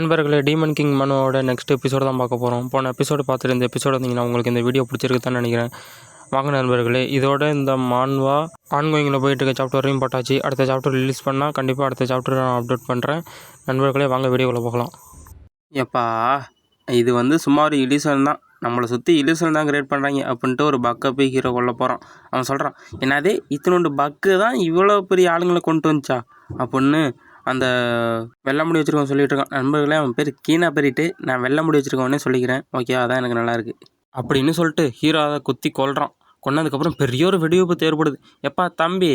நண்பர்களே, demon king மனுவோட next episode தான் பார்க்க போகிறோம். போன எபிசோடு பார்த்துட்டு இந்த எபிசோடு வந்தீங்கன்னா உங்களுக்கு இந்த வீடியோ பிடிச்சிருக்குன்னு நினைக்கிறேன். வாங்க நண்பர்களே, இதோட இந்த மான்வா ஆன்கோயிங்கில் போயிட்டு இருக்க சாப்டரையும் போட்டாச்சு. அடுத்த சாப்டர் ரிலீஸ் பண்ணால் கண்டிப்பாக அடுத்த சாப்டர் நான் அப்டேட் பண்ணுறேன். நண்பர்களே, வாங்க வீடியோவில் போகலாம். எப்பா, இது சும்மா ஒரு இலிசன் தான், நம்மளை சுற்றி இலிசன் தான் கிரியேட் பண்ணுறாங்க அப்படின்ட்டு ஒரு பக்கை போய் ஹீரோ கொள்ள போகிறான். அவன் சொல்கிறான், என்னதே இத்தனோண்டு பக்கு தான் இவ்வளோ பெரிய ஆளுங்களை கொண்டு வந்துச்சா அப்படின்னு அந்த வெள்ளை முடி வச்சுருக்கவன் சொல்லிட்டு இருக்கான். நண்பர்களே, அவன் பேர் கீனா பெரிட்டு, நான் வெள்ளை முடி வச்சுருக்கவனே சொல்லிக்கிறேன். ஓகே, அதான் எனக்கு நல்லாயிருக்கு அப்படின்னு சொல்லிட்டு ஹீரோ அதை குத்தி கொள்கிறான். கொன்னதுக்கப்புறம் பெரிய ஒரு வெடிவிபத்து ஏற்படுது. எப்பா தம்பி,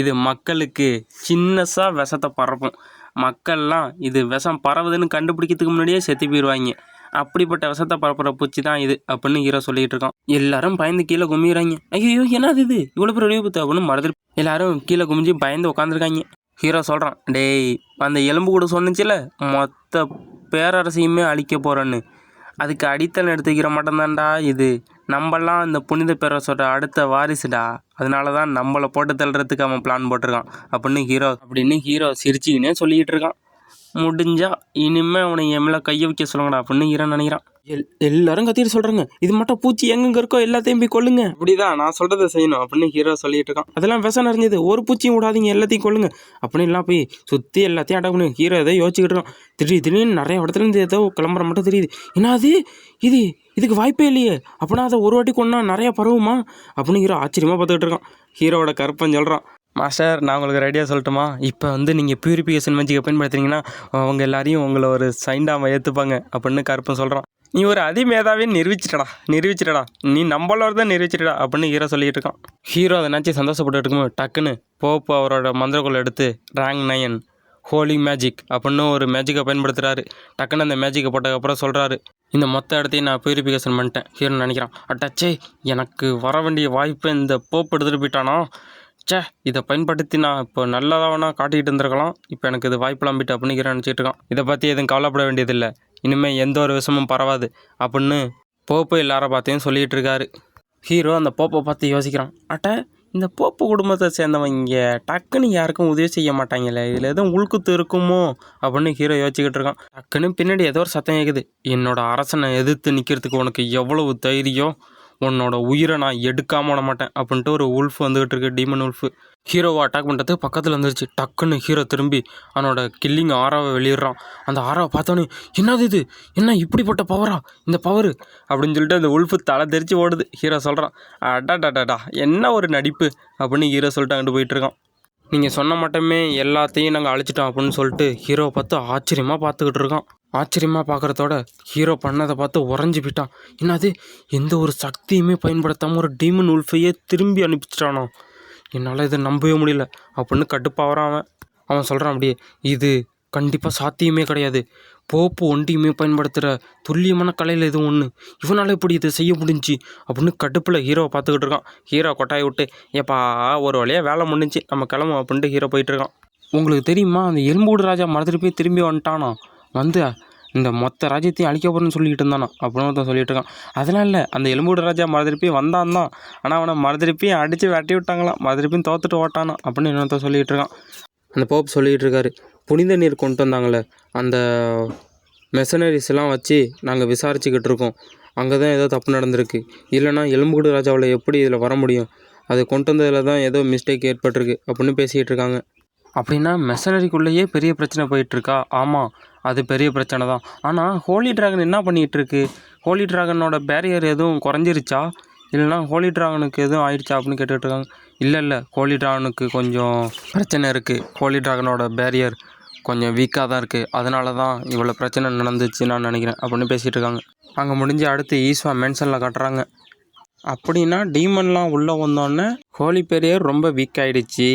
இது மக்களுக்கு சின்னஸாக விஷத்தை பரப்பும். மக்கள்லாம் இது விஷம் பரவுதுன்னு கண்டுபிடிக்கிறதுக்கு முன்னாடியே செத்து போயிடுவாங்க. அப்படிப்பட்ட விஷத்தை பரப்புற பூச்சி தான் இது அப்படின்னு ஹீரோ சொல்லிட்டு இருக்கான். எல்லாரும் பயந்து கீழே குமிறாங்க. ஐயோ, என்னது இது இவ்வளோ பெரிய வெடிவிபத்து அப்படின்னு மறந்துட்டு எல்லாரும் கீழே குமிஞ்சு பயந்து உட்காந்துருக்காங்க. ஹீரோ சொல்கிறான், டேய் அந்த எலும்பு கூட சொன்னிச்சில மொத்த பேரரசையுமே அழிக்க போகிறேன்னு, அதுக்கு அடித்தளம் எடுத்துக்கிற மட்டும்தான்டா இது. நம்மளாம் இந்த புனித பேரரசோட அடுத்த வாரிசுடா, அதனால தான் நம்மளை போட்டு தள்ளுறதுக்கு அவன் பிளான் போட்டிருக்கான் அப்படின்னு ஹீரோ சிரிச்சுக்கினே சொல்லிக்கிட்டு இருக்கான். முடிஞ்சா இனிமேல் அவனை என் மேலே கையை வைக்க சொல்லுங்கடா அப்படின்னு ஹீரோ நினைக்கிறான். எல்லாரும் கத்திட்டு சொல்கிறாங்க, இது மட்டும் பூச்சி எங்கெங்க இருக்கோ எல்லாத்தையும் போய் கொள்ளுங்க, அப்படிதான் நான் சொல்கிறத செய்யணும் அப்படின்னு ஹீரோ சொல்லிட்டு இருக்கான். அதெல்லாம் விஷம் நிறைஞ்சது, ஒரு பூச்சியும் விடாதீங்க, எல்லாத்தையும் கொள்ளுங்க அப்படின்னு எல்லாம் போய் சுற்றி எல்லாத்தையும் அடக்கணும். ஹீரோ ஏதோ யோசிச்சுக்கிட்டு இருக்கான். திடீர்னு நிறைய இடத்துல இருந்து ஏதோ கிளம்புற மட்டும் தெரியுது. ஏன்னா இதுக்கு வாய்ப்பே இல்லையே, அப்படின்னா அதை ஒரு வாட்டி கொண்டா நிறையா பரவுமா அப்படின்னு ஹீரோ ஆச்சரியமாக பார்த்துக்கிட்டு இருக்கான். ஹீரோவோட கருப்பன் சொல்கிறான், மாஸ்டர் நான் உங்களுக்கு ரெடியாக சொல்லட்டுமா, இப்போ நீங்கள் பியூரிஃபிகேஷன் மேஜிக்கை பயன்படுத்துனீங்கன்னா அவங்க எல்லாரையும் உங்களை ஒரு சைண்டாமல் ஏற்றுப்பாங்க அப்படின்னு கருப்பன் சொல்கிறான். நீ ஒரு அதிமேதாவே நிரூபிச்சிட்டடா, நீ நம்மளோட தான் நிரூபிச்சிட்டடா அப்படின்னு ஹீரோ சொல்லிட்டு இருக்கான். ஹீரோ அதை நினச்சி சந்தோஷப்பட்டு இருக்கும்போது டக்குன்னு போப்பு அவரோட மந்திரக்குள்ள எடுத்து ரேங்க் 9 ஹோலி மேஜிக் அப்படின்னு ஒரு மேஜிக்கை பயன்படுத்துகிறாரு. டக்குன்னு அந்த மேஜிக்கை போட்டதுக்கப்புறம் சொல்கிறாரு, இந்த மொத்த இடத்தையும் நான் பியூரிஃபிகேஷன் பண்ணிட்டேன். ஹீரோ நினைக்கிறான், அட்டாச்சே எனக்கு வர வேண்டிய வாய்ப்பை இந்த போப்பு எடுத்துகிட்டு போயிட்டானா, இதை பயன்படுத்தி நான் இப்போ நல்லதாவனா காட்டிக்கிட்டு இருந்திருக்கலாம், இப்போ எனக்கு இது வாய்ப்பெல்லாம் போயிட்டு அப்படின்னு ஹீரோ நினச்சிட்டு இருக்கான். இதை பற்றி எதுவும் கவலைப்பட வேண்டியதில்லை, இனிமேல் எந்த ஒரு விஷயமும் பரவாது அப்படின்னு போப்பு எல்லார பார்த்தையும் சொல்லிகிட்டு இருக்காரு. ஹீரோ அந்த போப்பை பார்த்து யோசிக்கிறான், இந்த போப்பு குடும்பத்தை சேர்ந்தவங்க டக்குன்னு யாருக்கும் உதவி செய்ய மாட்டாங்கல்ல, இதில் எதுவும் உள்குத்து இருக்குமோ அப்படின்னு ஹீரோ யோசிச்சுக்கிட்டு இருக்கான். டக்குன்னு பின்னாடி ஏதோ ஒரு சத்தம் கேட்குது. என்னோட அரசனை எதிர்த்து நிற்கிறதுக்கு உனக்கு எவ்வளவு தைரியம், உன்னோட உயிரை நான் எடுக்காம விட மாட்டேன் அப்படின்ட்டு ஒரு உல்ஃப் வந்துகிட்டு இருக்கு, டீமன் உல்ஃபு. ஹீரோவை அட்டாக் பண்ணுறதுக்கு பக்கத்தில் வந்துருச்சு. டக்குன்னு ஹீரோ திரும்பி அவனோட கில்லிங் ஆராவை வெளியிடுறான். அந்த ஆராவை பார்த்தோன்னே, என்னது இது, என்ன இப்படிப்பட்ட பவரா இந்த பவர் அப்படின்னு சொல்லிட்டு அந்த உல்ஃபு தலை தெரிச்சு ஓடுது. ஹீரோ சொல்கிறான், அடாடாடாடா என்ன ஒரு நடிப்பு அப்படின்னு ஹீரோ சொல்லிட்டு அங்கிட்டு போயிட்டுருக்கான். நீங்கள் சொன்ன மட்டுமே எல்லாத்தையும் நாங்கள் அழிச்சிட்டோம் அப்படின்னு சொல்லிட்டு ஹீரோவை பார்த்து ஆச்சரியமாக பார்த்துக்கிட்டு இருக்கான். ஆச்சரியமாக பார்க்குறதோட ஹீரோ பண்ணதை பார்த்து உறைஞ்சி போயிட்டான். என்னது, எந்த ஒரு சக்தியுமே பயன்படுத்தாமல் ஒரு டீமன் உல்ஃபையே திரும்பி அனுப்பிச்சிட்டானோ, என்னால் இதை நம்பவே முடியல அப்படின்னு கடுப்பாகிறான். அவன் சொல்கிறான், அப்படியே இது கண்டிப்பாக சாத்தியமே கிடையாது, போப்பு ஒண்டியுமே பயன்படுத்துகிற துல்லியமான கலையில் எதுவும் ஒன்று, இவனால் எப்படி இதை செய்ய முடிஞ்சு அப்படின்னு கடுப்பில் ஹீரோவை பார்த்துக்கிட்டு இருக்கான். ஹீரோ கொட்டாயை விட்டு, ஏப்பா ஒரு வழியாக வேலை முடிஞ்சு நம்ம கிளம்பும் அப்படின்ட்டு ஹீரோ போயிட்டுருக்கான். உங்களுக்கு தெரியுமா, அந்த எலும்பூடு ராஜா மறந்துட்டு போய் திரும்பி வந்துட்டானா, வந்து இந்த மொத்த ராஜ்யத்தையும் அழிக்க போகிறேன்னு சொல்லிக்கிட்டு இருந்தானா அப்படின்னு தான் சொல்லிட்டு இருக்கான். அதெல்லாம் இல்லை, அந்த எலும்பூடு ராஜா மறந்துருப்பி வந்தான் தான், ஆனால் அவனை மறந்துருப்பியும் அடித்து வெட்டி விட்டாங்களாம், மறந்துருப்பியும் தோத்துட்டு ஓட்டானா அப்படின்னு இன்னொருத்த சொல்லிகிட்டு இருக்கான். அந்த போப் சொல்லிகிட்டு இருக்காரு, புனித நீர் கொண்டு வந்தாங்களே அந்த மெஷனரிஸ் எல்லாம் வச்சு நாங்கள் விசாரிச்சுக்கிட்டு இருக்கோம், அங்கே தான் ஏதோ தப்பு நடந்திருக்கு, இல்லைனா எலும்புக்கூடு ராஜாவில் எப்படி இதில் வர முடியும், அது கொண்டு வந்ததில் தான் ஏதோ மிஸ்டேக் ஏற்பட்டிருக்கு அப்படின்னு பேசிக்கிட்டு இருக்காங்க. அப்படின்னா மெஷனரிக்குள்ளேயே பெரிய பிரச்சனை போயிட்டுருக்கா? ஆமாம், அது பெரிய பிரச்சனை தான். ஆனால் ஹோலி ட்ராகன் என்ன பண்ணிகிட்ருக்கு, ஹோலி ட்ராகனோட பேரியர் எதுவும் குறைஞ்சிருச்சா, இல்லைனா ஹோலி ட்ராகனுக்கு எதுவும் ஆயிடுச்சா அப்படின்னு கேட்டுக்கிட்டு இருக்காங்க. இல்லை, ஹோலி ட்ராகனுக்கு கொஞ்சம் பிரச்சனை இருக்குது, ஹோலி ட்ராகனோட பேரியர் கொஞ்சம் வீக்காக தான் இருக்குது, அதனால தான் இவ்வளோ பிரச்சனை நடந்துச்சு நான் நினைக்கிறேன் அப்படின்னு பேசிகிட்டு இருக்காங்க. அங்கே முடிஞ்சு அடுத்து ஈஸ்வா மென்ஷனில் காட்டுறாங்க. அப்படின்னா டீமன்லாம் உள்ளே வந்தோடனே ஹோலி பேரியர் ரொம்ப வீக் ஆகிடுச்சு,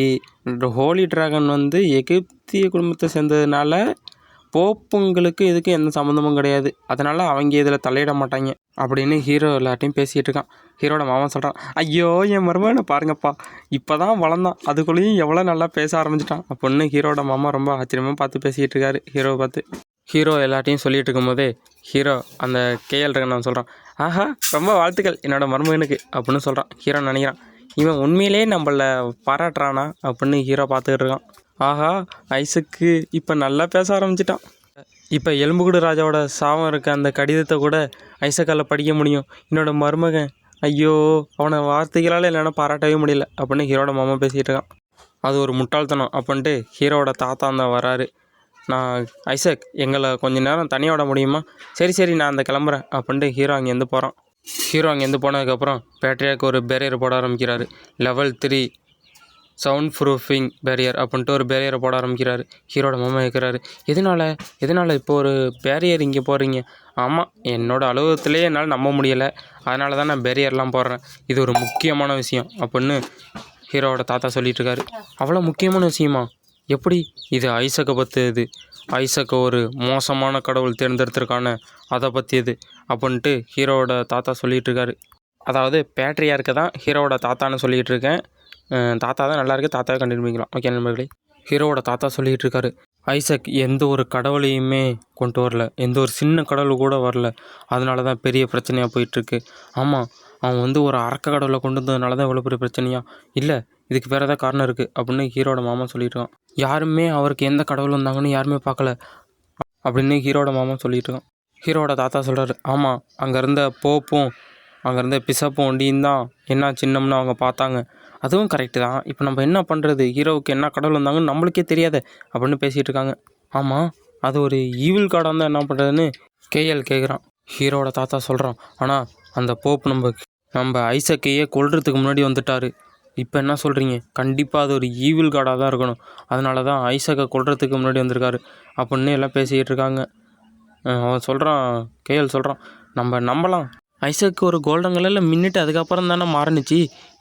ஹோலி ட்ராகன் எகிப்திய குடும்பத்தை சேர்ந்ததுனால போப்புங்களுக்கு இதுக்கு எந்த சம்மந்தமும் கிடையாது, அதனால் அவங்க இதில் தலையிட மாட்டாங்க அப்படின்னு ஹீரோ எல்லாட்டையும் பேசிகிட்டு இருக்கான். ஹீரோட மாமா சொல்கிறான், ஐயோ என் மருமகனை பாருங்கப்பா, இப்போ தான் வளர்ந்தான், அதுக்குள்ளேயும் எவ்வளோ நல்லா பேச ஆரம்பிச்சிட்டான் அப்படின்னு ஹீரோட மாமா ரொம்ப ஆச்சரியமாக பார்த்து பேசிக்கிட்டு இருக்காரு ஹீரோவை பார்த்து. ஹீரோ எல்லாட்டையும் சொல்லிகிட்டு இருக்கும்போதே ஹீரோ அந்த கேஎல் ட்ராகன் சொல்கிறான், ஆஹா ரொம்ப வாழ்த்துக்கள் என்னோடய மருமகனுக்கு அப்படின்னு சொல்கிறான். ஹீரோ நினைக்கிறான், இவன் உண்மையிலே நம்மளை பாராட்டுறானா அப்படின்னு ஹீரோ பார்த்துக்கிட்டு இருக்கான். ஆஹா ஐஸுக்கு இப்போ நல்லா பேச ஆரம்பிச்சிட்டான். இப்போ எலும்புக்கூடு ராஜாவோட சாபம் இருக்க அந்த கடிதத்தை கூட ஐசக்கால் படிக்க முடியும். என்னோட மருமகன், ஐயோ அவனை வார்த்தைகளால் இல்லைன்னா பாராட்டவே முடியல அப்படின்னு ஹீரோட மாமா பேசிகிட்டு இருக்கான். அது ஒரு முட்டாள்தனம் அப்படின்ட்டு ஹீரோவோட தாத்தா தான் வராரு. நான் ஐசக் எங்களை கொஞ்சம் நேரம் தனியாக விட முடியுமா? சரி நான் அந்த கிளம்புறேன் அப்படின்ட்டு ஹீரோ அங்கேருந்து போகிறான். ஹீரோ அங்கேருந்து போனதுக்கப்புறம் பேட்ரியாக்கு ஒரு பேரியர் போட ஆரம்பிக்கிறாரு. லெவல் 3 சவுண்ட் ப்ரூஃபிங் பேரியர் அப்படின்ட்டு ஒரு பேரியரை போட ஆரம்பிக்கிறாரு. ஹீரோட மாமா கேட்குறாரு, எதனால் இப்போ ஒரு பேரியர் இங்கே போடுறீங்க? ஆமாம், என்னோடய அலுவலகத்திலே என்னால் நம்ப முடியலை, அதனால தான் நான் பேரியர்லாம் போடுறேன். இது ஒரு முக்கியமான விஷயம் அப்படின்னு ஹீரோவோட தாத்தா சொல்லிகிட்ருக்காரு. அவ்வளோ முக்கியமான விஷயமா? எப்படி? இது ஐசக்கை பற்றியது. ஐசக்கை ஒரு மோசமான கடவுள் தேர்ந்தெடுத்திருக்கான அதை பற்றியது அப்படின்ட்டு ஹீரோவோட தாத்தா சொல்லிகிட்ருக்காரு. அதாவது பேட்ரியார்க்கு தான் ஹீரோவோட தாத்தான்னு சொல்லிகிட்டு இருக்கேன். தாத்தா தான் நல்லா இருக்குது, தாத்தாவே கண்டுபிடிக்கலாம். ஓகே நண்பர்களே, ஹீரோவோட தாத்தா சொல்லிகிட்டு இருக்காரு, ஐசக் எந்த ஒரு கடவுளையுமே கொண்டு வரல, எந்த ஒரு சின்ன கடவுள் கூட வரல, அதனால தான் பெரிய பிரச்சனையாக போயிட்டுருக்கு. ஆமாம், அவன் ஒரு அரக்க கடவுளை கொண்டு வந்ததுனால தான் இவ்வளோ பெரிய பிரச்சனையா? இல்லை, இதுக்கு வேறு ஏதாவது காரணம் இருக்குது அப்படின்னு ஹீரோட மாமா சொல்லிட்டு இருக்கான். யாருமே அவருக்கு எந்த கடவுள் வந்தாங்கன்னு யாருமே பார்க்கல அப்படின்னு ஹீரோட மாமா சொல்லிட்டு இருக்கான். ஹீரோட தாத்தா சொல்கிறாரு, ஆமாம், அங்கே இருந்த போப்பும் அங்கே இருந்த பிசப்பும் ஒண்டியும் தான் என்ன சின்னம்னு அவங்க பார்த்தாங்க. அதுவும் கரெக்டு தான். இப்போ நம்ம என்ன பண்ணுறது? ஹீரோவுக்கு என்ன கடவுள் வந்தாங்கன்னு நம்மளுக்கே தெரியாது அப்படின்னு பேசிகிட்டு இருக்காங்க. ஆமாம், அது ஒரு ஈவில் கார்டாக இருந்தால் என்ன பண்ணுறதுன்னு கேஎல் கேட்குறான். ஹீரோட தாத்தா சொல்கிறான், ஆனால் அந்த போப் நம்ம ஐசக்கையே கொல்றதுக்கு முன்னாடி வந்துட்டார். இப்போ என்ன சொல்கிறீங்க? கண்டிப்பாக அது ஒரு ஈவில் கார்டாக தான் இருக்கணும். அதனால தான் ஐசக்கை கொல்றதுக்கு முன்னாடி வந்திருக்காரு அப்படின்னு எல்லாம் பேசிக்கிட்டு இருக்காங்க. அவன் சொல்கிறான், கேஎல் சொல்கிறான், நம்ம நம்பலாம். ஐசக்கு ஒரு கோல்டன் கலரில் மின்னிட்டு அதுக்கப்புறம் தானே மாறினுச்சு.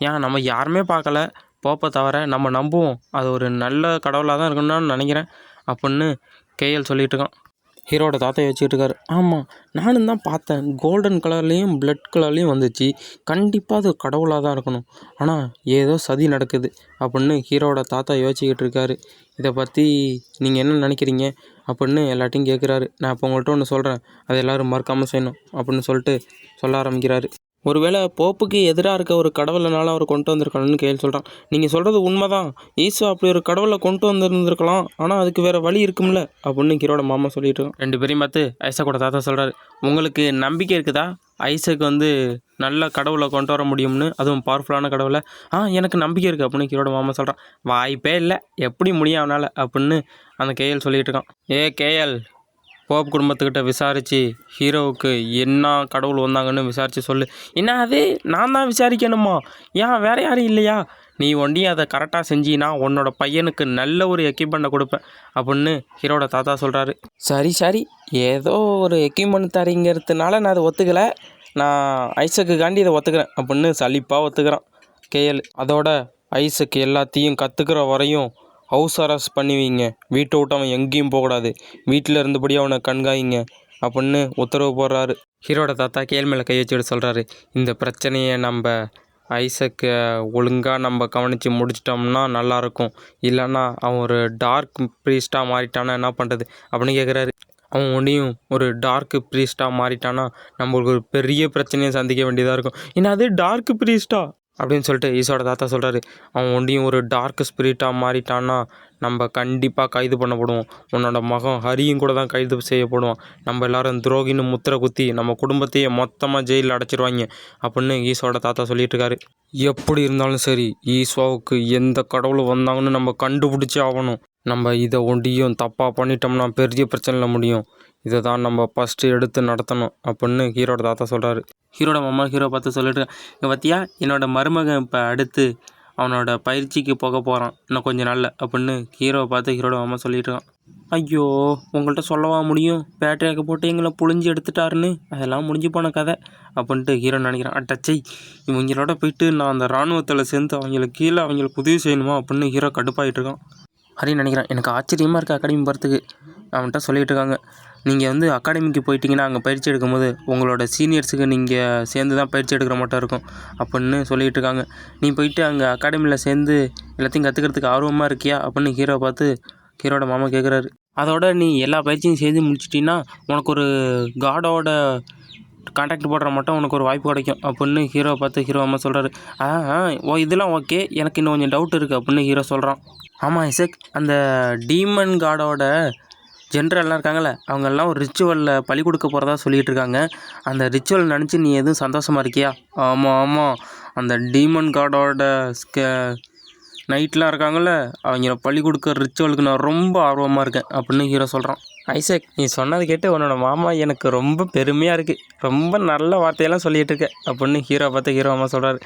ஏன் நம்ம யாருமே பார்க்கல போப்பை தவிர, நம்ம நம்புவோம். அது ஒரு நல்ல கடவுளாக தான் இருக்குன்னு நான் நினைக்கிறேன் அப்படின்னு கேஎல் சொல்லிகிட்டு இருக்கான். ஹீரோட தாத்தையை வச்சுக்கிட்டு இருக்காரு. ஆமாம், நானும் தான் பார்த்தேன், கோல்டன் கலர்லேயும் பிளட் கலர்லேயும் வந்துச்சு. கண்டிப்பாக அது கடவுளாக தான் இருக்கணும். ஆனால் ஏதோ சதி நடக்குது அப்படின்னு ஹீரோட தாத்தா யோசிச்சுக்கிட்டு இருக்காரு. இதை பற்றி நீங்கள் என்ன நினைக்கிறீங்க அப்படின்னு எல்லாத்தையும் கேட்குறாரு. நான் இப்போ உங்கள்கிட்ட ஒன்று சொல்கிறேன், அதை எல்லோரும் மறக்காமல் செய்யணும் அப்படின்னு சொல்ல ஆரம்பிக்கிறாரு. ஒருவேளை போப்புக்கு எதிராக இருக்க ஒரு கடவுளைனால அவர் கொண்டு வந்திருக்கணும்னு கேள்வி சொல்கிறான். நீங்கள் சொல்கிறது உண்மை தான், ஈசு அப்படி ஒரு கடவுளை கொண்டு வந்திருந்துருக்கலாம், ஆனால் அதுக்கு வேறு வழி இருக்கும்ல அப்படின்னு ஹீரோட மாமா சொல்லிட்டு இருக்கான். 2 பேரையும் பார்த்து ஐசக்கோட தாத்தா சொல்கிறாரு, உங்களுக்கு நம்பிக்கை இருக்குதா ஐசக்கு நல்ல கடவுளை கொண்டு வர முடியும்னு, அதுவும் பவர்ஃபுல்லான கடவுளை? எனக்கு நம்பிக்கை இருக்குது அப்படின்னு ஹீரோட மாமா சொல்கிறான். வாய்ப்பே இல்லை, எப்படி முடியும் அவனால் அப்படின்னு அந்த கேஎல் சொல்லிகிட்டு இருக்கான். கேஎல், போப் குடும்பத்துக்கிட்ட விசாரித்து ஹீரோவுக்கு என்ன கடவுள் வந்தாங்கன்னு விசாரித்து சொல்லு. என்ன அது நான் தான் விசாரிக்கணுமா? ஏன் வேறு யாரும் இல்லையா? நீ ஒண்டியும் அதை கரெக்டாக செஞ்சின்னா உன்னோட பையனுக்கு நல்ல ஒரு எக்யூப்மெண்ட்டை கொடுப்பேன் அப்படின்னு ஹீரோட தாத்தா சொல்கிறாரு. சரி, ஏதோ ஒரு எக்யூப்மெண்ட் தரீங்கிறதுனால நான் அதை ஒத்துக்கலை, நான் ஐசக்குக்காண்டி இதை ஒத்துக்கிறேன் அப்படின்னு சலிப்பாக ஒத்துக்கிறான் கேஎல். அதோட ஐசக்கு எல்லாத்தையும் கற்றுக்கிற வரையும் ஹவுஸ் அரெஸ்ட் பண்ணுவீங்க, வீட்டை விட்டு அவன் எங்கேயும் போகக்கூடாது, வீட்டில் இருந்தபடி அவனை கண்காணிங்க அப்படின்னு உத்தரவு போடுறாரு. ஹீரோட தாத்தா கேள் மேலே கை வச்சுட்டு சொல்கிறாரு, இந்த பிரச்சனையை நம்ம ஐசக்கை ஒழுங்காக நம்ம கவனித்து முடிச்சிட்டோம்னா நல்லாயிருக்கும், இல்லைன்னா அவன் ஒரு டார்க் ப்ரீஸ்டாக மாறிட்டானா என்ன பண்ணுறது அப்படின்னு கேட்குறாரு. அவன் ஒன்றையும் ஒரு டார்க் ப்ரீஸ்டாக மாறிட்டானா நம்மளுக்கு ஒரு பெரிய பிரச்சனையை சந்திக்க வேண்டியதாக இருக்கும். என்னது டார்க் ப்ரீஸ்டா அப்படின்னு சொல்லிட்டு ஈசோட தாத்தா சொல்கிறாரு. அவன் ஒன்றையும் ஒரு டார்க் ஸ்பிரிட்டாக மாறிட்டான்னா நம்ம கண்டிப்பாக கைது பண்ணப்படுவோம். உன்னோட மகன் ஹரியும் கூட தான் கைது செய்யப்படுவான். நம்ம எல்லோரும் துரோகின்னு முத்திரை குத்தி நம்ம குடும்பத்தையே மொத்தமாக ஜெயிலில் அடைச்சிருவாங்க அப்படின்னு ஈசோட தாத்தா சொல்லிட்டு இருக்காரு. எப்படி இருந்தாலும் சரி, ஈஸ்வாவுக்கு எந்த கடவுள் வந்தாங்கன்னு நம்ம கண்டுபிடிச்சே ஆகணும். நம்ம இதை ஒண்டியும் தப்பாக பண்ணிட்டோம்னா பெரிய பிரச்சனையில் முடியும். இதை தான் நம்ம ஃபஸ்ட்டு எடுத்து நடத்தணும் அப்படின்னு ஹீரோட தாத்தா சொல்கிறாரு. ஹீரோட மாமா ஹீரோ பார்த்து சொல்லிட்டு, இங்கே பார்த்தியா என்னோடய மருமகன் இப்போ அடுத்து அவனோட பயிற்சிக்கு போக போகிறான் இன்னும் கொஞ்சம் நாளில் அப்படின்னு ஹீரோவை பார்த்து ஹீரோட மாமா சொல்லிட்டு இருக்கான். ஐயோ, உங்கள்கிட்ட சொல்லவா முடியும், பேட்டரியாக்க போட்டு எங்களை புழிஞ்சு எடுத்துட்டாருன்னு, அதெல்லாம் முடிஞ்சு போன கதை அப்படின்ட்டு ஹீரோ நினைக்கிறான். அட்டச்சை, இவங்களோட போயிட்டு நான் அந்த இராணுவத்தில் சேர்ந்து அவங்களுக்கு கீழே அவங்களுக்கு உதவி செய்யணுமா அப்படின்னு ஹீரோ கடுப்பாகிட்டு இருக்கான். அப்படின்னு நினைக்கிறான். எனக்கு ஆச்சரியமாக இருக்குது அகாடமி போகிறதுக்கு. அவன்கிட்ட சொல்லிகிட்டு இருக்காங்க, நீங்கள் அகாடமிக்கு போயிட்டீங்கன்னா அங்கே பயிற்சி எடுக்கும்போது உங்களோட சீனியர்ஸுக்கு நீங்கள் சேர்ந்து தான் பயிற்சி எடுக்கிற மட்டும் இருக்கும் அப்படின்னு சொல்லிகிட்டு இருக்காங்க. நீ போயிட்டு அங்கே அகாடமியில் சேர்ந்து எல்லாத்தையும் கற்றுக்கிறதுக்கு ஆர்வமாக இருக்கியா அப்படின்னு ஹீரோவை பார்த்து ஹீரோட மாமா கேட்குறாரு. அதோட நீ எல்லா பயிற்சியும் சேர்ந்து முடிச்சிட்டின்னா உனக்கு ஒரு காடோட கான்டாக்ட் போடுற மட்டும் உனக்கு ஒரு வாய்ப்பு கிடைக்கும் அப்படின்னு ஹீரோவை பார்த்து ஹீரோ அம்மா சொல்கிறாரு. இதெல்லாம் ஓகே, எனக்கு இன்னும் கொஞ்சம் டவுட் இருக்குது அப்படின்னு ஹீரோ சொல்கிறான். ஆமாம் ஐசக், அந்த டீமன் காடோட ஜென்ரல்லாம் இருக்காங்கள்ல அவங்கெல்லாம் ஒரு ரிச்சுவலில் பலி கொடுக்க போகிறதா சொல்லிகிட்டு இருக்காங்க. அந்த ரிச்சுவல் நினச்சி நீ எதுவும் சந்தோஷமாக இருக்கியா? ஆமாம் ஆமாம், அந்த டீமன் காடோட நைட்லாம் இருக்காங்கள்ல அவங்கள பலி கொடுக்குற ரிச்சுவலுக்கு நான் ரொம்ப ஆர்வமாக இருக்கேன் அப்படின்னு ஹீரோ சொல்கிறான். ஐசக், நீ சொன்னது கேட்டு உன்னோட மாமா எனக்கு ரொம்ப பெருமையாக இருக்குது, ரொம்ப நல்ல வார்த்தையெல்லாம் சொல்லிகிட்டு இருக்க அப்படின்னு ஹீரோ பார்த்து ஹீரோ மாமா சொல்கிறாரு.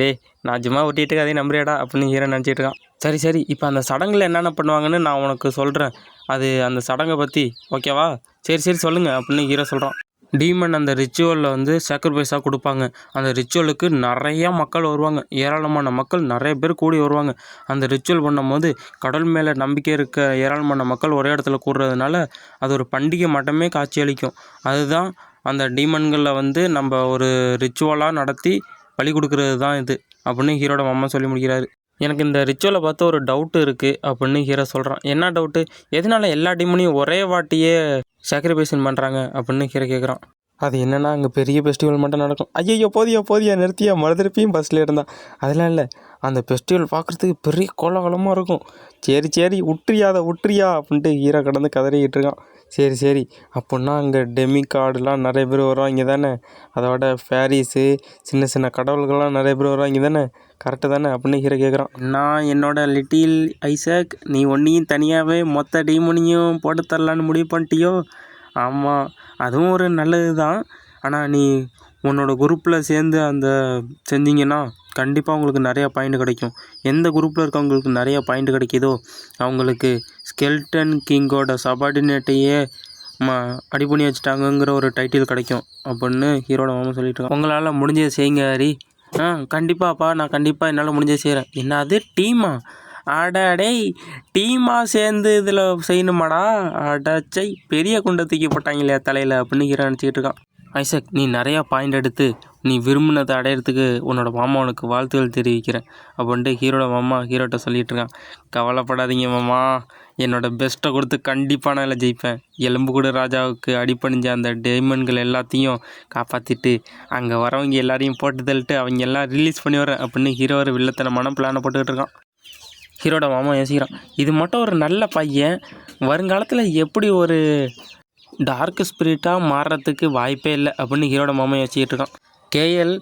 டே நான் சும்மா ஒட்டிட்டு அதே நம்புறியாடா அப்படின்னு ஹீரோ நினச்சிட்டு இருக்கான். சரி இப்போ அந்த சடங்கில் என்னென்ன பண்ணுவாங்கன்னு நான் உனக்கு சொல்கிறேன், அது அந்த சடங்கை பற்றி ஓகேவா? சரி சொல்லுங்கள் அப்படின்னு ஹீரோ சொல்கிறான். டீமன் அந்த ரிச்சுவலில் வந்து சாக்ரிஃபைஸாக கொடுப்பாங்க. அந்த ரிச்சுவலுக்கு நிறையா மக்கள் வருவாங்க, ஏராளமான மக்கள் நிறைய பேர் கூடி வருவாங்க. அந்த ரிச்சுவல் பண்ணும்போது கடல் மேலே நம்பிக்கை இருக்க ஏராளமான மக்கள் ஒரே இடத்துல கூடுறதுனால அது ஒரு பண்டிகை மட்டுமே காட்சியளிக்கும். அதுதான் அந்த டீமன்களில் வந்து நம்ம ஒரு ரிச்சுவலாக நடத்தி பலி கொடுக்கறது தான் இது அப்படின்னு ஹீரோட மாமா சொல்லி முடிக்கிறாரு. எனக்கு இந்த ரிச்சுவலை பார்த்து ஒரு டவுட்டு இருக்குது அப்படின்னு ஹீரோ சொல்கிறான். என்ன டவுட்டு? எதனால எல்லா டீமனையும் ஒரே வாட்டியே சாக்ரிஃபைஸன் பண்ணுறாங்க அப்படின்னு ஹீரோ கேட்குறான். அது என்னென்னா அங்கே பெரிய ஃபெஸ்டிவல் மட்டும் நடக்கும். ஐயோ போதியா நிறுத்தியா மறுதிருப்பியும் பஸ்ஸில் இருந்தான். அதெல்லாம் இல்லை, அந்த ஃபெஸ்டிவல் பார்க்குறதுக்கு பெரிய கோலாகலமாக இருக்கும். சரி விட்டுறியா அப்படின்ட்டு ஹீரோ கடந்து கதறிக்கிட்டு இருக்கான். சரி அப்படின்னா அங்கே டெமி கார்டுலாம் நிறைய பேர் வருவாங்க தானே, அதோட ஃபேரிஸு சின்ன கடவுள்கள்லாம் நிறைய பேர் வருவாங்க தானே, கரெக்டு தானே அப்படின்னு ஹீரோ கேட்குறான். நான் என்னோட லிட்டில் ஐசக், நீ ஒன்றையும் தனியாகவே மொத்த டீமனையும் போட்டு தரலான்னு முடிவு பண்ணிட்டியோ? ஆமாம், அதுவும் ஒரு நல்லது தான். ஆனால் நீ உன்னோட குரூப்பில் சேர்ந்து செஞ்சிங்கன்னா கண்டிப்பாக உங்களுக்கு நிறையா பாயிண்ட் கிடைக்கும். எந்த குரூப்பில் இருக்கவங்களுக்கு நிறையா பாயிண்ட் கிடைக்கிதோ அவங்களுக்கு ஸ்கெல்டன் கிங்கோட சபார்டினேட்டையே அடி பண்ணி வச்சுட்டாங்கங்கிற ஒரு டைட்டில் கிடைக்கும் அப்படின்னு ஹீரோட மாமா சொல்லிட்டு இருக்கான். உங்களால் முடிஞ்சதை செய்யுங்க ஹரி. கண்டிப்பாப்பா, நான் கண்டிப்பாக என்னால் முடிஞ்சதை செய்கிறேன். என்னது டீமா? அடடே, டீமாக சேர்ந்து இதில் செய்யணுமாடா? அடச்சை, பெரிய குண்டை தூக்கி போட்டாங்களே தலையில் அப்படின்னு ஹீரோ நினச்சிக்கிட்டு இருக்கான். ஐசக், நீ நிறையா பாயிண்ட் எடுத்து நீ விரும்பினதை அடையிறதுக்கு உன்னோட மாமா உனக்கு வாழ்த்துக்கள் தெரிவிக்கிறேன் அப்படின்ட்டு ஹீரோட மாமா ஹீரோட்ட சொல்லிகிட்டு இருக்கான். கவலைப்படாதீங்க மாமா, என்னோடய பெஸ்ட்டை கொடுத்து கண்டிப்பாக நான் இதில் ஜெயிப்பேன். எலும்புக்கூடு ராஜாவுக்கு அடிப்பணிஞ்ச அந்த டெய்மன்கள் எல்லாத்தையும் காப்பாற்றிட்டு அங்கே வரவங்க எல்லாரையும் போட்டு தள்ளிட்டு அவங்க எல்லாம் ரிலீஸ் பண்ணி வரேன் அப்படின்னு ஹீரோ ஒரு வில்லத்தனமான பிளானை போட்டுக்கிட்டு இருக்கான். ஹீரோட மாமா யோசிக்கிறான், இது மட்டும் ஒரு நல்ல பையன் வருங்காலத்தில் எப்படி ஒரு டார்க் ஸ்பிரிட்டாக மாறுறதுக்கு வாய்ப்பே இல்லை அப்படின்னு ஹீரோட மாமா யோசிச்சுக்கிட்டு இருக்கான். கேஎல்,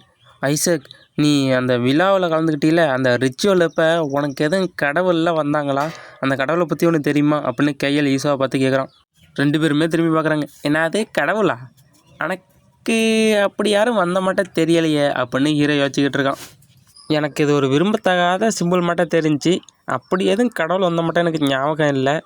ஐசக், நீ அந்த விழாவில் கலந்துக்கிட்டீல, அந்த ரிச்சுவல் இப்போ உனக்கு எதுவும் கடவுள்லாம் வந்தாங்களா? அந்த கடவுளை பற்றி உனக்கு தெரியுமா அப்படின்னு கேஎல் ஈசோவை பார்த்து கேட்குறான். 2 பேருமே திரும்பி பார்க்குறாங்க. என்னது கடவுளா? எனக்கு அப்படி யாரும் வந்த மாட்டேன் தெரியலையே அப்படின்னு ஹீரோ யோசிச்சுக்கிட்டு இருக்கான். எனக்கு இது ஒரு விரும்பத்தகாத சிம்பிள் மட்டும் தெரிஞ்சு, அப்படி எதுவும் கடவுள் வந்த மட்டும் எனக்கு ஞாபகம் இல்லை.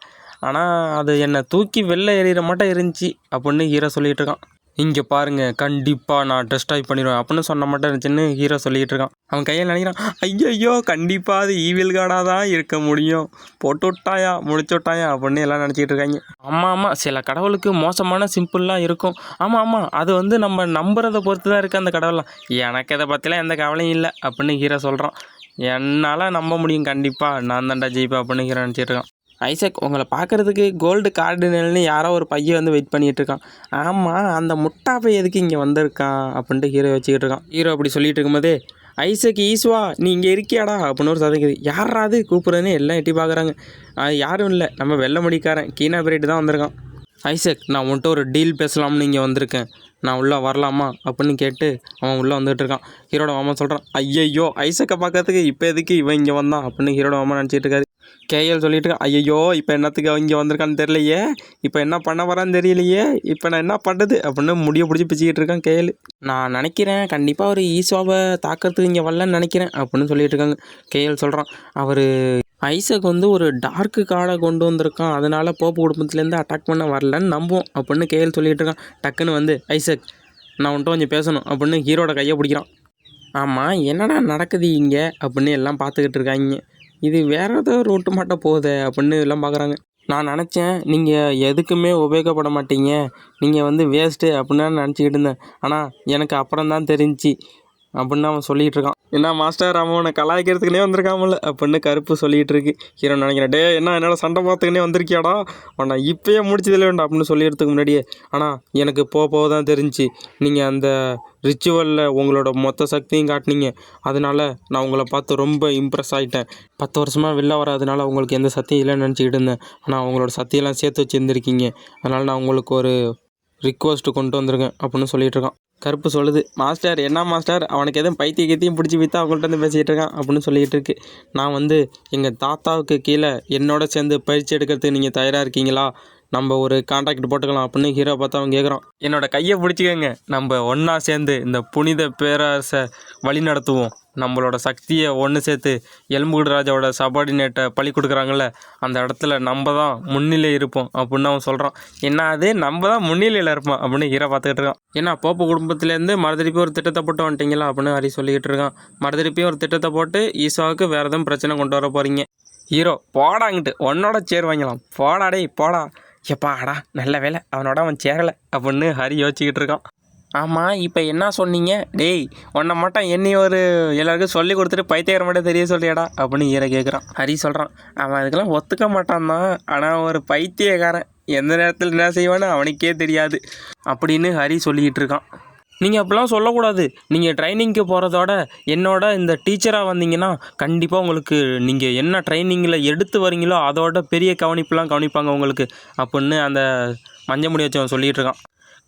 ஆனால் அது என்னை தூக்கி வெளில எறிகிற மட்டும் இருந்துச்சு அப்படின்னு ஹீரோ சொல்லிகிட்டு இருக்கான். இங்கே பாருங்கள், கண்டிப்பாக நான் டெஸ்ட்ராய் பண்ணிடுவேன் அப்படின்னு சொன்ன மட்டும் இருந்துச்சுன்னு ஹீரோ சொல்லிகிட்டு இருக்கான். அவன் கையில் நினைக்கிறான், ஐயோ கண்டிப்பாக அது ஈவில் கார்டாக தான் இருக்க முடியும், போட்டு விட்டாயா முடிச்சு விட்டாயா அப்படின்னு எல்லாம் நினச்சிக்கிட்டு இருக்காங்க. ஆமாம், சில கடவுளுக்கு மோசமான சிம்பிளாக இருக்கும். ஆமாம், அது வந்து நம்ம நம்புறதை பொறுத்து தான் இருக்குது அந்த கடவுள்லாம். எனக்கு இதை பற்றிலாம் எந்த கவலையும் இல்லை அப்படின்னு ஹீரோ சொல்கிறான். என்னால் நம்ப முடியும், கண்டிப்பாக நான் தான்டா ஜெயிப்பேன் அப்படின்னு ஹீரோ நினச்சிட்டு இருக்கான். ஐசக், உங்களை பார்க்குறதுக்கு கோல்டு கார்டினல்னு யாரோ ஒரு பையன் வந்து வெயிட் பண்ணிகிட்டு இருக்கான். ஆமாம், அந்த முட்டாப்பை எதுக்கு இங்கே வந்திருக்கான் அப்படின்ட்டு ஹீரோ வச்சுக்கிட்டு இருக்கான். ஹீரோ அப்படி சொல்லிட்டு இருக்கும்போதே, ஐசக் ஈஸ்வா நீ இங்கே இருக்கியாடா அப்படின்னு ஒரு சதைக்குது. யாராவது கூப்பிட்றதுன்னு எல்லாம் எட்டி பார்க்குறாங்க. யாரும் இல்லை, நம்ம வெள்ளை முடிக்காரன் கீனா பிரேட்டு தான் வந்திருக்கான். ஐசக், நான் உன்கிட்ட ஒரு டீல் பேசலாம்னு இங்கே வந்திருக்கேன், நான் உள்ளே வரலாமா அப்படின்னு கேட்டு அவன் உள்ளே வந்துட்டு இருக்கான். ஹீரோட மாமா சொல்கிறான், ஐயையோ ஐசக்கை பார்க்கறதுக்கு இப்போ எதுக்கு இவன் இங்கே வந்தான் அப்படின்னு ஹீரோட மாமா நினச்சிட்டு இருக்காரு. கேஎல் சொல்லிட்டு இருக்கான், ஐயோ இப்போ என்னத்துக்கு இங்கே வந்திருக்கான்னு தெரியலையே, இப்போ என்ன பண்ண வரான்னு தெரியலையே, இப்போ நான் என்ன பண்ணுறது அப்படின்னு முடிய பிடிச்சி பிச்சுக்கிட்டு இருக்கான் கேஎல். நான் நினைக்கிறேன் கண்டிப்பாக ஒரு ஈஸ்வாவை தாக்கிறதுக்கு இங்கே வரலன்னு நினைக்கிறேன் அப்படின்னு சொல்லிட்டு இருக்காங்க. கேஎல் சொல்கிறான், அவர் ஐசக் வந்து ஒரு டார்க்கு கார்டை கொண்டு வந்திருக்கான், அதனால் போப்பு குடும்பத்துலேருந்து அட்டாக் பண்ண வரலன்னு நம்புவோம் அப்படின்னு கேஎல் சொல்லிட்டு இருக்கான். டக்குன்னு வந்து, ஐசக் நான் உன்ட்ட கொஞ்சம் பேசணும் அப்படின்னு ஹீரோட கையை பிடிக்கிறான். ஆமாம், என்னடா நடக்குது இங்கே அப்படின்னு எல்லாம் பார்த்துக்கிட்டு இருக்காங்க. இது வேறு ஏதோ ரூட்டு மட்டும் போகுது அப்படின்னு எல்லாம் பார்க்குறாங்க. நான் நினச்சேன் நீங்கள் எதுக்குமே உபயோகப்பட மாட்டீங்க, நீங்கள் வந்து வேஸ்ட்டு அப்படின்னு நினச்சிக்கிட்டு இருந்தேன். ஆனால் எனக்கு அப்புறம் தான் தெரிஞ்சு அப்படின்னு அவன் சொல்லிகிட்டு இருக்கான். என்ன மாஸ்டர் அவன் உன்னை கலாய்க்கிறதுக்குனே வந்திருக்காமல அப்படின்னு கருப்பு சொல்லிகிட்டு இருக்கு. ஹீரோ நினைக்கிறேன், டே என்ன என்னோட சண்டை பார்த்துக்குனே வந்திருக்கியாடா, அவனை இப்போயே முடிச்சதில்லை வேண்டாம் அப்படின்னு சொல்லிடுறதுக்கு முன்னாடியே, ஆனால் எனக்கு போக தான் தெரிஞ்சு நீங்கள் அந்த ரிச்சுவலில் உங்களோட மொத்த சக்தியும் காட்டினீங்க, அதனால நான் உங்களை பார்த்து ரொம்ப இம்ப்ரெஸ் ஆகிட்டேன். 10 வருஷமாக வெளில வராதனால உங்களுக்கு எந்த சத்தியம் இல்லைன்னு நினச்சிக்கிட்டு இருந்தேன், ஆனால் உங்களோட சத்தியெல்லாம் சேர்த்து வச்சுருந்துருக்கீங்க, அதனால் நான் உங்களுக்கு ஒரு ரிக்வஸ்ட்டு கொண்டு வந்திருக்கேன் அப்படின்னு சொல்லிகிட்டு இருக்கான். கருப்பு சொல்லுது, மாஸ்டர் என்ன மாஸ்டர் அவனுக்கு எதுவும் பைத்தியம் பிடிச்சி விற்றா அவங்கள்ட்ட வந்து பேசிகிட்டு இருக்கான் அப்படின்னு சொல்லிகிட்டு இருக்கு. நான் எங்கள் தாத்தாவுக்கு கீழே என்னோட சேர்ந்து பயிற்சி எடுக்கிறதுக்கு நீங்கள் தயாராக இருக்கீங்களா, நம்ம ஒரு கான்ட்ராக்ட் போட்டுக்கலாம் அப்படின்னு ஹீரோ பார்த்து அவன் கேட்குறான். என்னோட கையை பிடிச்சிக்கங்க, நம்ம ஒன்றா சேர்ந்து இந்த புனித பேரரசை வழி நடத்துவோம், நம்மளோட சக்தியை ஒன்று சேர்த்து எலும்புகுடு ராஜாவோட சபார்டினேட்டை பழி கொடுக்குறாங்கல்ல அந்த இடத்துல நம்ம தான் முன்னிலை இருப்போம் அப்படின்னு அவன் சொல்கிறான். என்ன அது நம்ம தான் முன்னிலையில் இருப்போம் அப்படின்னு ஹீரோ பார்த்துக்கிட்டு இருக்கான். ஏன்னா போப்பு குடும்பத்துலேருந்து மறுதிருப்பி ஒரு திட்டத்தை போட்டு வந்துட்டீங்களா அப்படின்னு ஹரி சொல்லிக்கிட்டு இருக்கான். மறுதிருப்பியும் ஒரு திட்டத்தை போட்டு ஈசாவுக்கு வேறு எதுவும் பிரச்சனை கொண்டு வர போகிறீங்க. ஹீரோ போடாங்கிட்டு உன்னோட சேர் வாங்கலாம், போடா டேய் போடா. எப்பாடா நல்ல வேலை அவனோட அவன் சேரலை அப்படின்னு ஹரி யோசிச்சுக்கிட்டு இருக்கான். ஆமாம் இப்போ என்ன சொன்னீங்க, டேய் உன்னை மட்டும் என்னை ஒரு எல்லாருக்கும் சொல்லி கொடுத்துட்டு பைத்தியக்கார மட்டும் தெரிய சொல்லியாடா அப்படின்னு ஹீரோ கேட்குறான். ஹரி சொல்கிறான், அவன் அதுக்கெல்லாம் ஒத்துக்க மாட்டான் தான், ஆனால் ஒரு பைத்தியக்காரன் எந்த நேரத்தில் என்ன செய்வான்னு அவனுக்கே தெரியாது அப்படின்னு ஹரி சொல்லிக்கிட்டு இருக்கான். நீங்கள் அப்படிலாம் சொல்லக்கூடாது, நீங்கள் ட்ரைனிங்க்கு போகிறதோட என்னோட இந்த டீச்சராக வந்தீங்கன்னா கண்டிப்பாக உங்களுக்கு நீங்கள் என்ன ட்ரைனிங்கில் எடுத்து வரீங்களோ அதோட பெரிய கவனிப்பாங்க உங்களுக்கு அப்படின்னு அந்த மஞ்சள் முடி வச்சவன் சொல்லிகிட்டு இருக்கான்.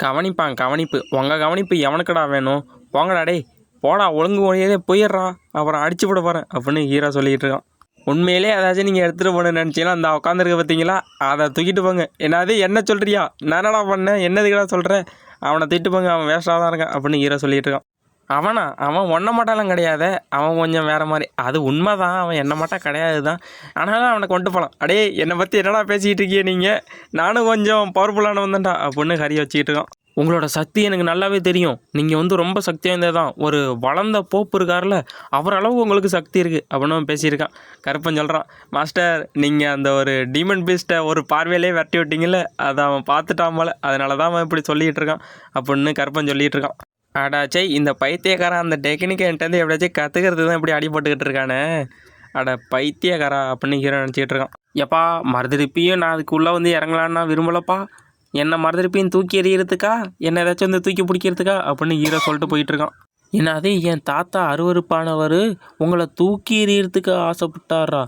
கவனிப்பு உங்கள் கவனிப்பு எவனுக்கடா வேணும், போங்கடா டே போடா ஒழுங்கு மொழியே போயிடுறா அப்புறம் அடிச்சு விட போகிறேன் அப்படின்னு ஹீரோ சொல்லிகிட்டு இருக்கான். உண்மையிலே ஏதாச்சும் நீங்கள் எடுத்துகிட்டு போகணுன்னு நினச்சிங்கன்னா அந்த உட்காந்துருக்க பார்த்தீங்களா அதை தூக்கிட்டு போங்க. என்னது என்ன சொல்கிறியா, நான் என்னடா பண்ணேன், என்னதுக்கடா சொல்கிறேன், அவனை திட்டு போங்க, அவன் வேஸ்ட்டாக தான் இருக்கான் அப்படின்னு ஹீரோ சொல்லிகிட்டு இருக்கான். அவன் ஒன்றை மாட்டாலாம் கிடையாது, அவன் கொஞ்சம் வேறு மாதிரி, அது உண்மை தான், அவன் என்ன மாட்டால் கிடையாது தான், ஆனாலும் அவனை கொண்டு போகலாம். அடே என்னை பற்றி என்னடா பேசிக்கிட்டு இருக்கீங்க நீங்கள், நானும் கொஞ்சம் பவர்ஃபுல்லான வந்தேன்டா அப்படின்னு ஹரி வச்சுக்கிட்டு இருக்கான். உங்களோட சக்தி எனக்கு நல்லாவே தெரியும், நீங்கள் ரொம்ப சக்தி வாய்ந்தது தான், ஒரு வளர்ந்த போப்பு இருக்கார்ல அவர் அளவு உங்களுக்கு சக்தி இருக்குது அப்படின்னு அவன் பேசியிருக்கான். கருப்பன் சொல்கிறான், மாஸ்டர் நீங்கள் அந்த ஒரு டீமன் பீஸ்ட்டை ஒரு பார்வையிலே விரட்டி விட்டீங்களே அதை அவன் பார்த்துட்டான் போல, அதனால தான் அவன் இப்படி சொல்லிகிட்டு இருக்கான் அப்படின்னு கருப்பன் சொல்லிகிட்டு இருக்கான். அடாச்சே இந்த பைத்தியக்காரன் அந்த டெக்னிக்கை என்கிட்ட எப்படியாச்சும் கற்றுக்கிறது தான் இப்படி அடிபட்டுக்கிட்டு இருக்கானே, அட பைத்தியக்காரா அப்படின்னு ஹீரோ நினச்சிக்கிட்டு இருக்கான். எப்பா மறுதிருப்பியும் நான் அதுக்குள்ளே இறங்கலான்னா விரும்பலப்பா, என்னை மறுதிருப்பியும் தூக்கி எறிகிறதுக்கா, என்னை ஏதாச்சும் தூக்கி பிடிக்கிறதுக்கா அப்படின்னு ஹீரோ சொல்லிட்டு போயிட்டுருக்கான். என்னது என் தாத்தா அருவருப்பானவர் உங்களை தூக்கி எறிகிறதுக்கு ஆசைப்பட்டாரா,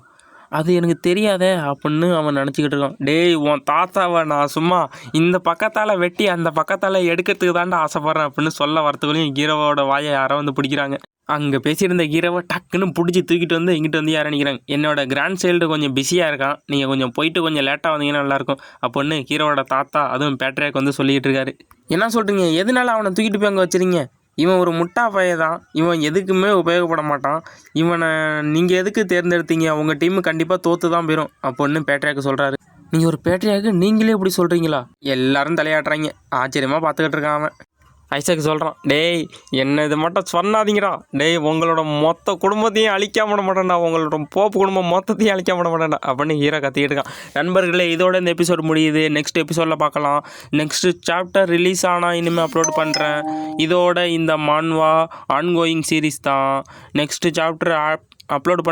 அது எனக்கு தெரியாதே அப்படின்னு அவன் நினச்சிக்கிட்டு இருக்கான். டேய் உன் தாத்தாவை நான் சும்மா இந்த பக்கத்தால் வெட்டி அந்த பக்கத்தால் எடுக்கிறதுக்கு தாண்டா ஆசைப்பட்றேன் அப்படின்னு சொல்ல வரத்துக்குள்ளேயும் ஹீரோவோட வாயை யாரோ பிடிக்கிறாங்க. அங்கே பேசியிருந்த ஹீரோவை டக்குன்னு பிடிச்சி தூக்கிட்டு இங்கிட்டு யாரை நினைக்கிறாங்க. என்னோட கிராண்ட் சைல்டு கொஞ்சம் பிஸியாக இருக்கான், நீங்கள் கொஞ்சம் போயிட்டு கொஞ்சம் லேட்டாக வந்தீங்கன்னா நல்லாயிருக்கும் அப்படின்னு ஹீரோவோட தாத்தா அதுவும் பேட்ரியாக்கு சொல்லிகிட்டு இருக்காரு. என்ன சொல்கிறீங்க, எதனால அவனை தூக்கிட்டு போய் அங்கே வச்சுருங்க, இவன் ஒரு முட்டா பையன் தான், இவன் எதுக்குமே உபயோகப்பட மாட்டான், இவனை நீங்கள் எதுக்கு தேர்ந்தெடுத்தீங்க, உங்கள் டீமு கண்டிப்பாக தோற்று தான் போயிடும் அப்படின்னு பேட்ரியாக்கு சொல்கிறாரு. நீங்கள் ஒரு பேட்ரியாக்கு நீங்களே இப்படி சொல்கிறீங்களா, எல்லாரும் தலையாட்டுறாங்க, ஆச்சரியமாக பார்த்துக்கிட்டு இருக்கான் அவன். ஐசக் சொல்கிறான், டேய் என்ன இது மட்டும் சொன்னாதீங்கடா, டேய் உங்களோட மொத்த குடும்பத்தையும் அழிக்காம விட மாட்டேன்டா, உங்களோட போப்பு குடும்பம் மொத்தத்தையும் அழிக்காம விட மாட்டேன்டா அப்படின்னு ஹீரோ கத்திக்கிட்டு இருக்கான். நண்பர்களே இதோட இந்த எபிசோட் முடியுது, நெக்ஸ்ட் எபிசோடில் பார்க்கலாம். நெக்ஸ்ட்டு சாப்டர் ரிலீஸ் ஆனால் இனிமேல் அப்லோட் பண்ணுறேன். இதோட இந்த மான்வா ஆன்கோயிங் சீரீஸ் தான். நெக்ஸ்ட்டு சாப்டர் அப்லோட்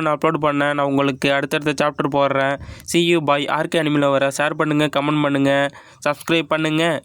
பண்ண நான் உங்களுக்கு அடுத்தடுத்த சாப்டர் போடுறேன். see you bye. ஆர்கே அனிமில் வர ஷேர் பண்ணுங்கள், கமெண்ட் பண்ணுங்கள், சப்ஸ்கிரைப் பண்ணுங்கள்.